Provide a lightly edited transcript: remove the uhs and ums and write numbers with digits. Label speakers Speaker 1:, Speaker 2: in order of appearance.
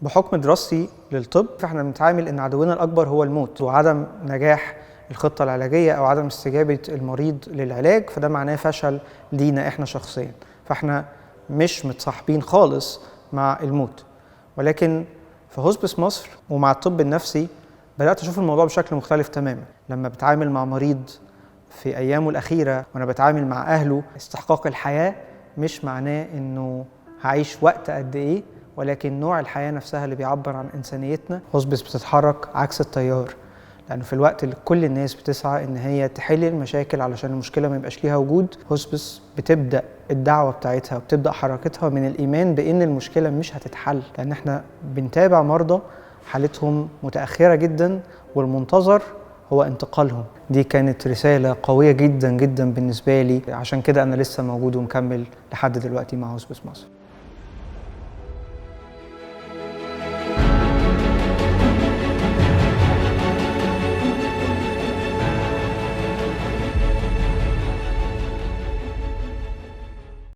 Speaker 1: بحكم دراستي للطب فاحنا بنتعامل ان عدونا الاكبر هو الموت وعدم نجاح الخطة العلاجية او عدم استجابة المريض للعلاج، فده معناه فشل لينا احنا شخصيا. فاحنا مش متصاحبين خالص مع الموت. ولكن في هوسبيس مصر ومع الطب النفسي بدأت أشوف الموضوع بشكل مختلف تماما. لما بتعامل مع مريض في أيامه الأخيرة وأنا بتعامل مع أهله، استحقاق الحياة مش معناه إنه هعيش وقت قد إيه، ولكن نوع الحياة نفسها اللي بيعبر عن إنسانيتنا. هوسبيس بتتحرك عكس التيار، لأنه في الوقت اللي كل الناس بتسعى إن هي تحل المشاكل علشان المشكلة ما يبقاش ليها وجود، هوسبيس بتبدأ الدعوة بتاعتها وبتبدأ حركتها من الإيمان بإن المشكلة مش هتتحل، لأن إحنا بنتابع مرضى حالتهم متأخرة جدا والمنتظر هو انتقالهم. دي كانت رسالة قوية جدا جدا بالنسبة لي، عشان كده أنا لسه موجود ومكمل لحد دلوقتي مع هوسبيس مصر.